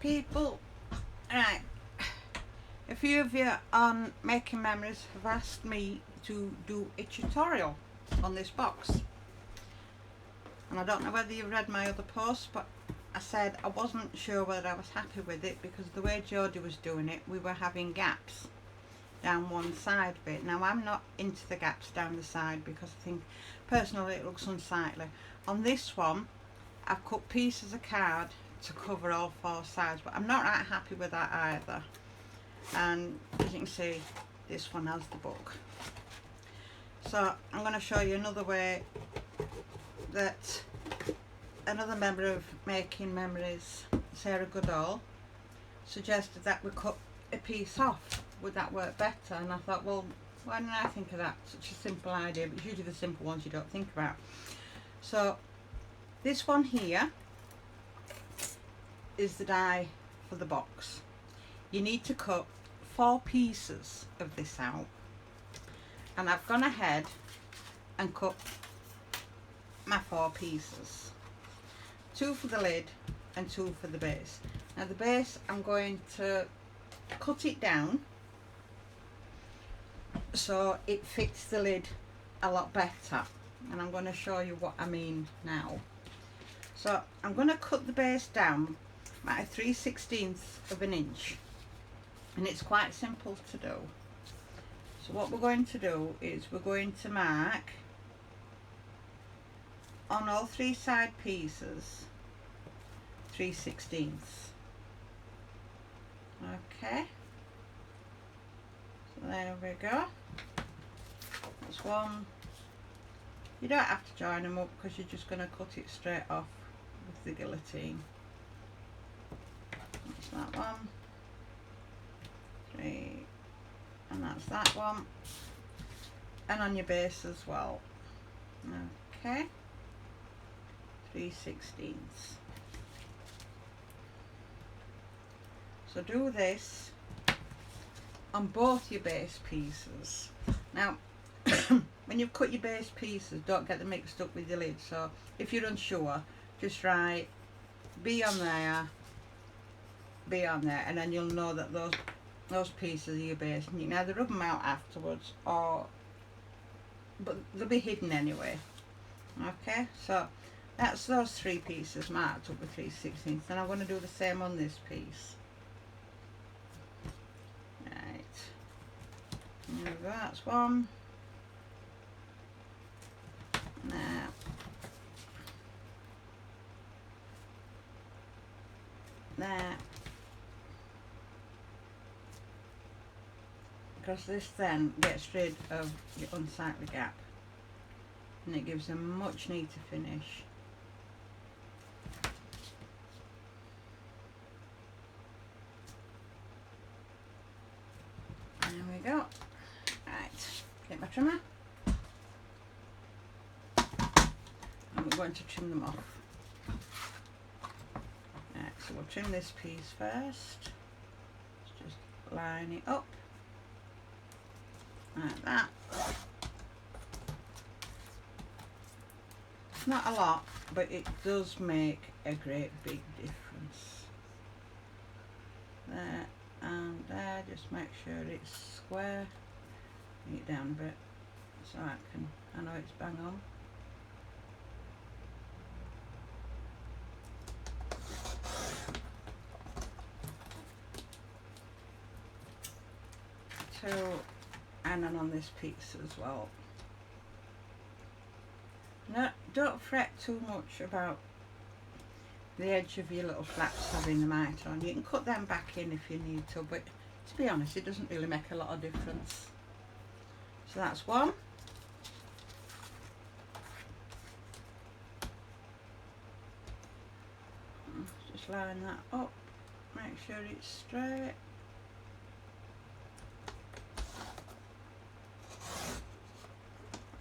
people. Right, a few of you on Making Memories have asked me to do a tutorial on this box, and I don't know whether you've read my other posts, but I said I wasn't sure whether I was happy with it because the way Jodie was doing it, we were having gaps down one side of it. Now I'm not into the gaps down the side because I think personally it looks unsightly. On this one I've cut pieces of card to cover all four sides, but I'm not right happy with that either. And as you can see, this one has the book. So I'm going to show you another way that another member of Making Memories, Sarah Goodall, suggested that we cut a piece off. Would that work better? And I thought, well, why didn't I think of that? Such a simple idea, but it's usually the simple ones you don't think about. So this one here is the die for the box. You need to cut 4 pieces of this out, and I've gone ahead and cut my 4 pieces, 2 for the lid and 2 for the base. Now the base, I'm going to cut it down so it fits the lid a lot better, and I'm going to show you what I mean now. So I'm going to cut the base down by 3/16 of an inch, and it's quite simple to do. So what we're going to do is we're going to mark on all 3 side pieces 3/16. Okay, so there we go. That's one. You don't have to join them up because you're just going to cut it straight off with the guillotine. That's that one. 3, and that's that one, and on your base as well. Okay, 3/16. So do this on both your base pieces. Now when you've cut your base pieces, don't get them mixed up with your lid. So if you're unsure, just write B on there, B on there, and then you'll know that those pieces are your base, and you can either rub them out afterwards but they'll be hidden anyway. Okay, so that's those 3 pieces marked up with 3/16, and I'm going to do the same on this piece. Right, there we go, that's one. Now there, because this then gets rid of the unsightly gap and it gives a much neater finish. There we go. Right, get my trimmer and we're going to trim them off. Right, so we'll trim this piece first. Let's just line it up like that. It's not a lot, but it does make a great big difference. There and there, just make sure it's square. Bring it down a bit so I know it's bang on. And then on this piece as well. Now, don't fret too much about the edge of your little flaps having the mitre on. You can cut them back in if you need to, but to be honest, it doesn't really make a lot of difference. So that's one. Just line that up, make sure it's straight.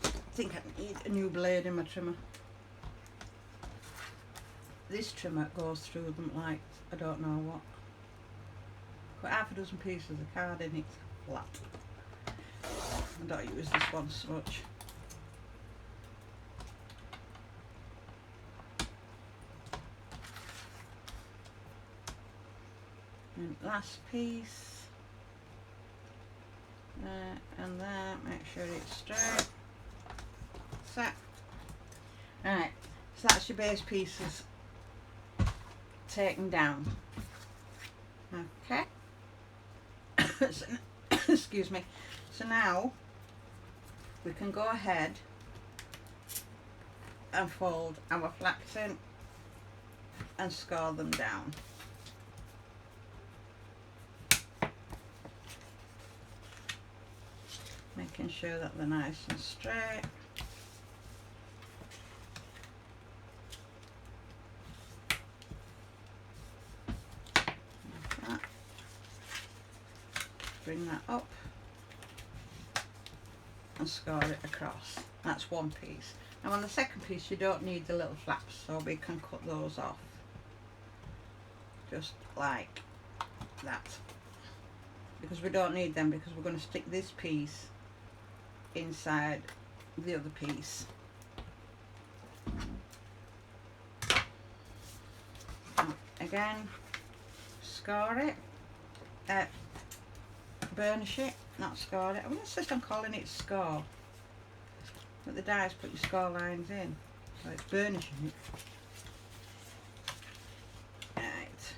I think I need a new blade in my trimmer. This trimmer goes through them like I don't know what. Got half a dozen pieces of card in it flat. I don't use this one so much. And last piece, there and there, make sure it's straight. Set. Right, so that's your base pieces taken down. Okay. So, excuse me. So now we can go ahead and fold our flaps in and score them down. Making sure that they're nice and straight. Like that. Bring that up and score it across. That's one piece. Now on the second piece you don't need the little flaps, so we can cut those off. Just like that. Because we don't need them, because we're going to stick this piece inside the other piece. Again, score it, burnish it, not score it. I'm going to insist on calling it score, but the dies put your score lines in, so it's burnishing it. Right,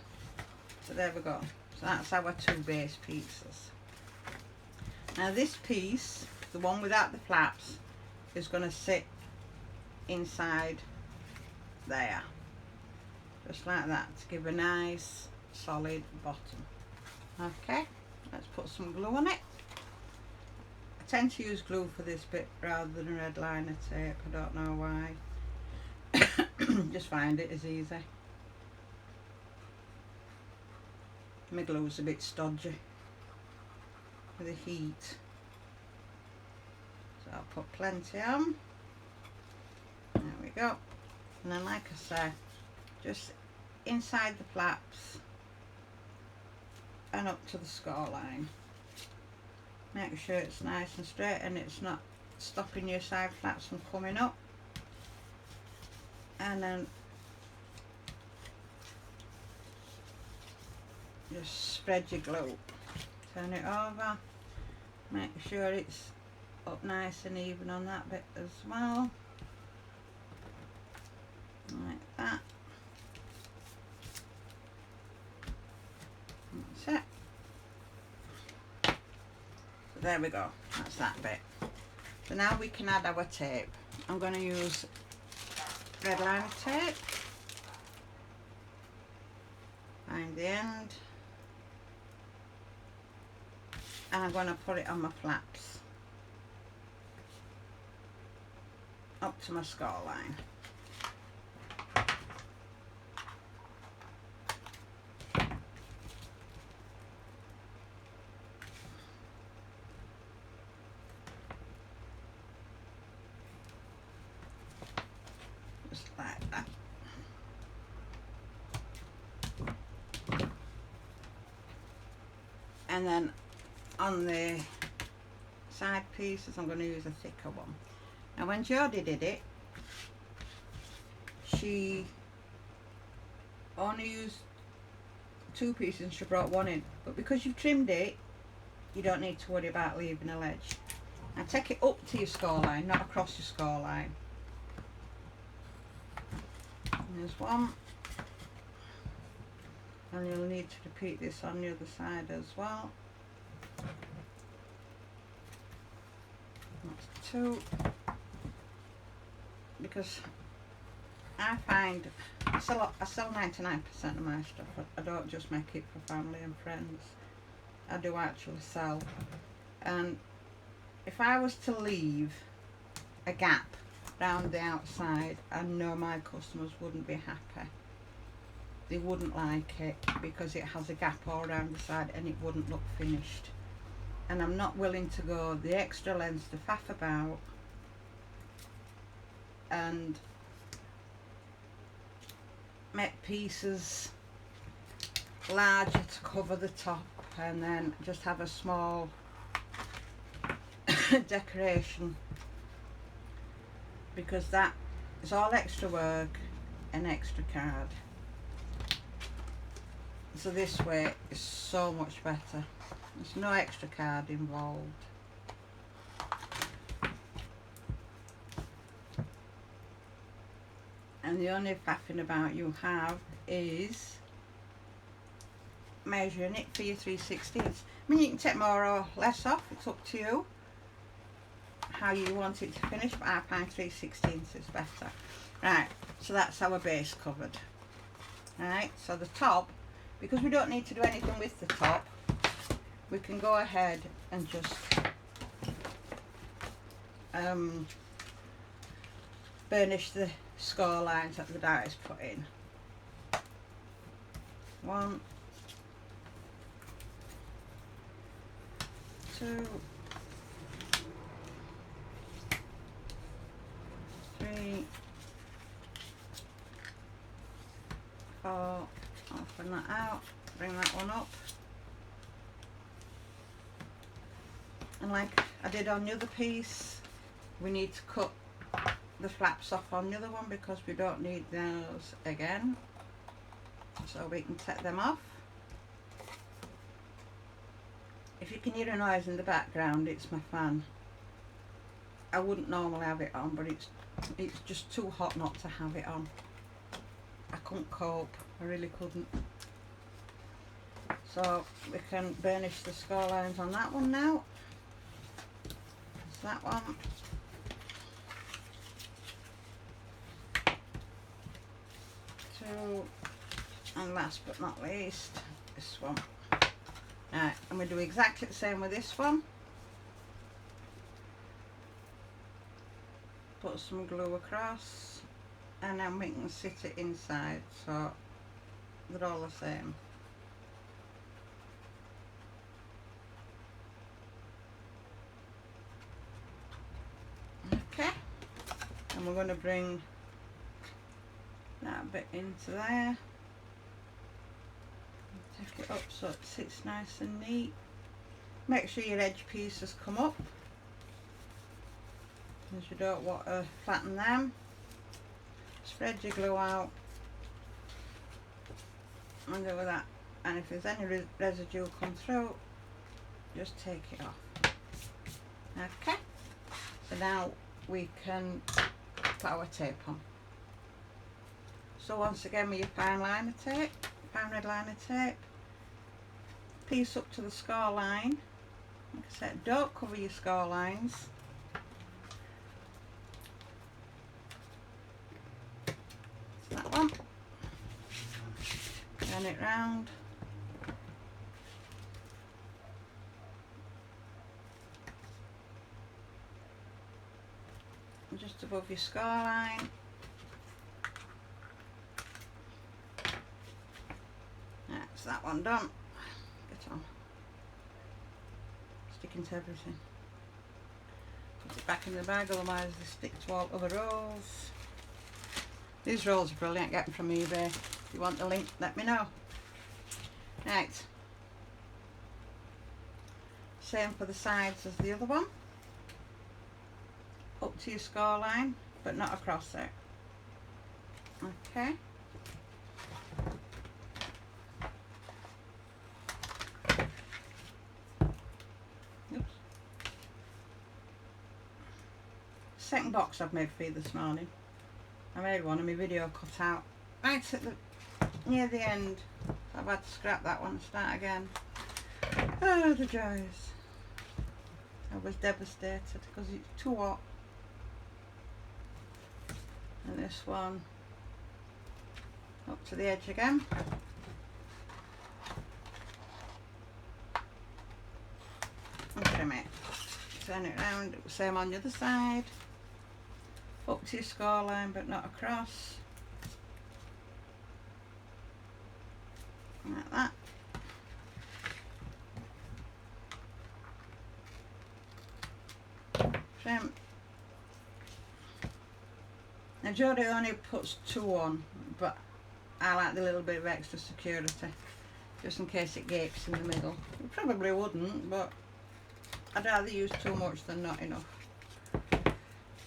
so there we go. So that's our two base pieces. Now this piece, the one without the flaps, is going to sit inside there, just like that, to give a nice solid bottom. Okay, let's put some glue on it. I tend to use glue for this bit rather than a red liner tape. I don't know why. Just find it is easy. My glue's a bit stodgy with the heat, so I'll put plenty on. There we go. And then, like I say, just inside the flaps and up to the score line. Make sure it's nice and straight and it's not stopping your side flaps from coming up. And then just spread your glue, turn it over, make sure it's up nice and even on that bit as well, like that. That's it. So there we go, that's that bit. So now we can add our tape. I'm going to use red liner tape, find the end, and I'm going to put it on my flaps up to my score line. Just like that. And then on the side pieces I'm going to use a thicker one. Now when Jodie did it, she only used two pieces and she brought one in, but because you've trimmed it you don't need to worry about leaving a ledge. Now take it up to your score line, not across your score line. And there's one, and you'll need to repeat this on the other side as well. That's two, because I find I sell 99% of my stuff. I don't just make it for family and friends. I do actually sell, and if I was to leave a gap round the outside, I know my customers wouldn't be happy. They wouldn't like it because it has a gap all around the side and it wouldn't look finished. And I'm not willing to go the extra length to faff about and make pieces larger to cover the top and then just have a small decoration, because that is all extra work and extra card. So this way is so much better. There's no extra card involved. And the only faffing about you have is measuring it for your 3/16. I mean, you can take more or less off, it's up to you how you want it to finish, but I find 3/16 is better. Right, so that's our base covered. Right, so the top, because we don't need to do anything with the top, we can go ahead and just burnish the score lines that the die's put in. 1, 2, 3, 4. Open that out, bring that one up, and like I did on the other piece, we need to cut the flaps off on the other one because we don't need those again, so we can take them off. If you can hear a noise in the background, it's my fan. I wouldn't normally have it on, but it's just too hot not to have it on. I couldn't cope, I really couldn't. So we can burnish the score lines on that one now. That's that one. And last but not least, this one. Right, and we do exactly the same with this one. Put some glue across, and then we can sit it inside, so they're all the same. Okay, and we're going to bring that bit into there. Take it up so it sits nice and neat. Make sure your edge pieces come up, because you don't want to flatten them. Spread your glue out and do that, and if there's any residue come through, just take it off. Okay, so now we can put our tape on. So once again, with your fine liner tape, fine red liner tape, piece up to the score line. Like I said, don't cover your score lines. That one. Turn it round. And just above your score line. That's that one done. Get on. Sticking to everything. Put it back in the bag, otherwise they stick to all other rolls. These rolls are brilliant, get them from eBay. If you want the link, let me know. Right. Same for the sides as the other one. Up to your score line, but not across it. Okay. Oops. Second box I've made for you this morning. I made one and my video cut out right at near the end. So I've had to scrap that one and start again. Oh, the joys. I was devastated because it's too hot. And this one up to the edge again. And trim it. Turn it round, same on the other side. Up to your score line but not across. Like that. Trim. Now Jodie only puts 2 on, but I like the little bit of extra security, just in case it gapes in the middle. It probably wouldn't, but I'd rather use too much than not enough.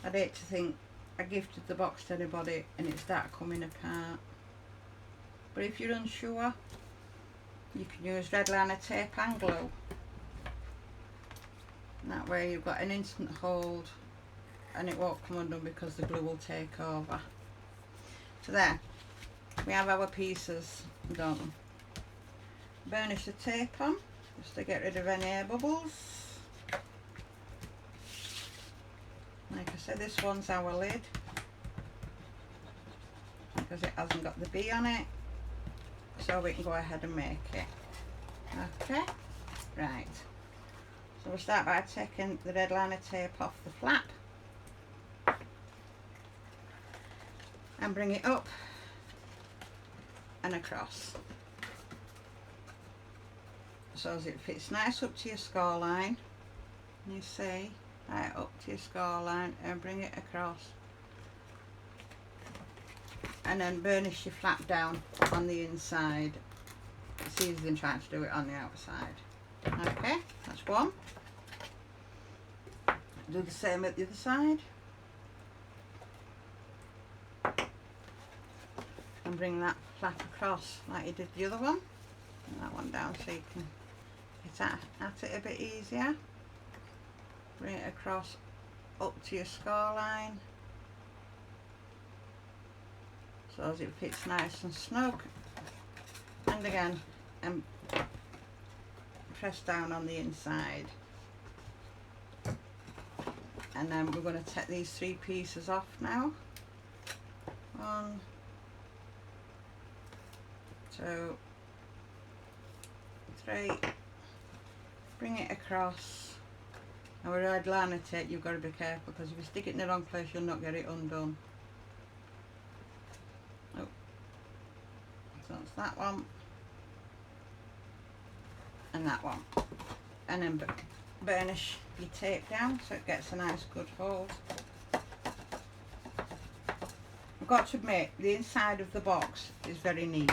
I'd hate to think I gifted the box to anybody and it started coming apart. But if you're unsure, You can use red liner tape and glue. And that way you've got an instant hold and it won't come undone because the glue will take over. So there, we have our pieces done. Burnish the tape on just to get rid of any air bubbles. Like I said, this one's our lid because it hasn't got the B on it, so we can go ahead and make it. Okay, right. So we'll start by taking the red liner tape off the flap and bring it up and across so as it fits nice up to your score line. You see, right up to your score line and bring it across, and then burnish your flap down on the inside. It's easier than trying to do it on the outside. Okay, that's one. Do the same at the other side. And bring that flap across like you did the other one. And that one down so you can get at it a bit easier. Bring it across up to your score line so as it fits nice and snug. And again, and press down on the inside. And then we're going to take these 3 pieces off now. 1, 2, 3. Bring it across. Now with red liner tape you've got to be careful because if you stick it in the wrong place you'll not get it undone. Oh, so that's that one and that one. And then burnish your tape down so it gets a nice good hold. I've got to admit, the inside of the box is very neat,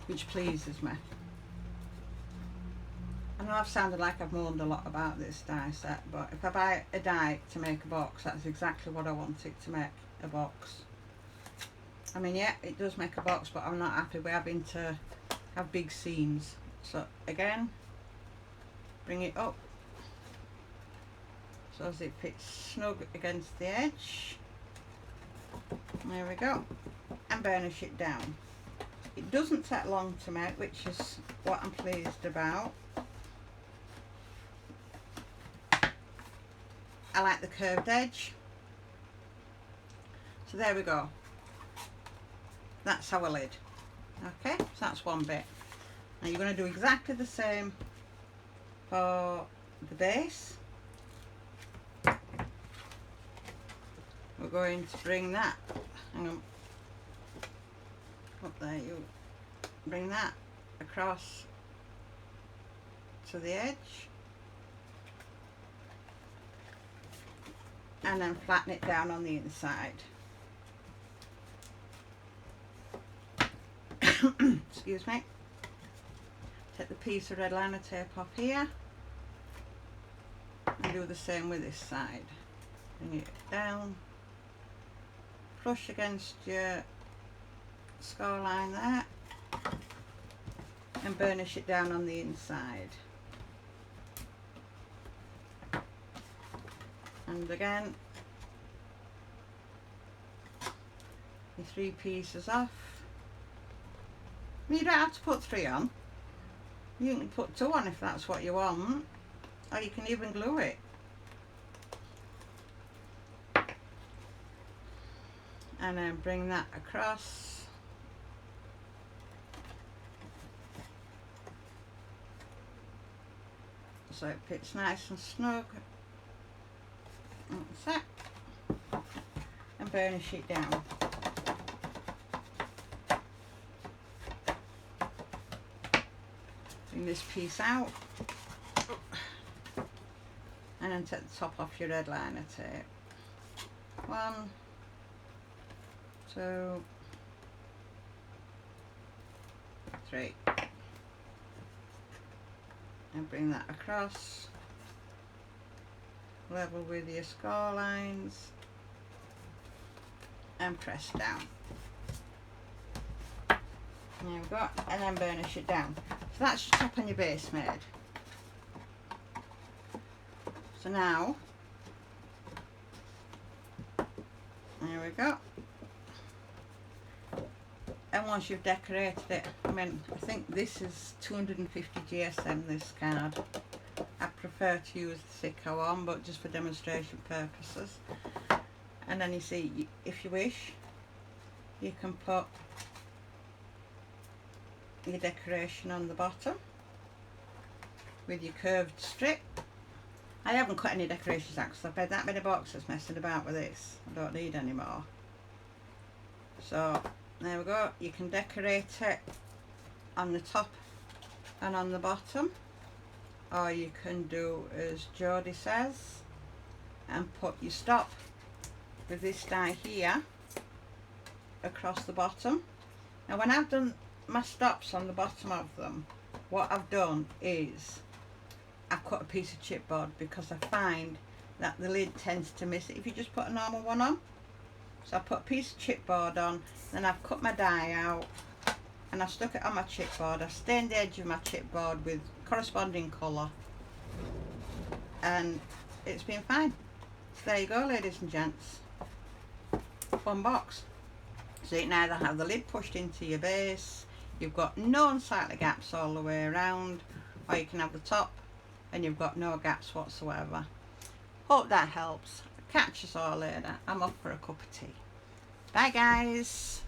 which pleases me. I know I've sounded like I've moaned a lot about this die set, but if I buy a die to make a box, that's exactly what I want it to make, a box. I mean, yeah, it does make a box, but I'm not happy with having to have big seams. So again, bring it up so as it fits snug against the edge. There we go. And burnish it down. It doesn't take long to make, which is what I'm pleased about. I like the curved edge. So there we go. That's our lid. Okay, so that's one bit. Now you're going to do exactly the same for the base. We're going to bring that, hang on, up there, you bring that across to the edge and then flatten it down on the inside. Excuse me. Take the piece of red liner tape off here and do the same with this side. Bring it down, flush against your score line there, and burnish it down on the inside. And again, your 3 pieces off. You don't have to put 3 on. You can put 2 on if that's what you want, or you can even glue it. And then bring that across. So it fits nice and snug. That's it. And burnish it down. Bring this piece out. And then take the top off your red liner tape. 1, 2, 3. And bring that across, level with your score lines, and press down. There we go, and then burnish it down. So that's your top and your base made. So now, there we go. And once you've decorated it, I mean, I think this is 250 GSM, this card. I prefer to use the thicker one, but just for demonstration purposes. And then you see, if you wish, you can put your decoration on the bottom with your curved strip. I haven't cut any decorations out because I've had that many boxes messing about with this. I don't need any more. So there we go, you can decorate it on the top and on the bottom, or you can do as Jodie says and put your stop with this die here across the bottom. Now when I've done my stops on the bottom of them, what I've done is I've cut a piece of chipboard because I find that the lid tends to miss it if you just put a normal one on. So I put a piece of chipboard on, then I've cut my die out and I stuck it on my chipboard. I stained the edge of my chipboard with corresponding colour and it's been fine. So there you go, ladies and gents. Fun box. So you can either have the lid pushed into your base, you've got no unsightly gaps all the way around, or you can have the top and you've got no gaps whatsoever. Hope that helps. Catch us all later. I'm off for a cup of tea. Bye guys.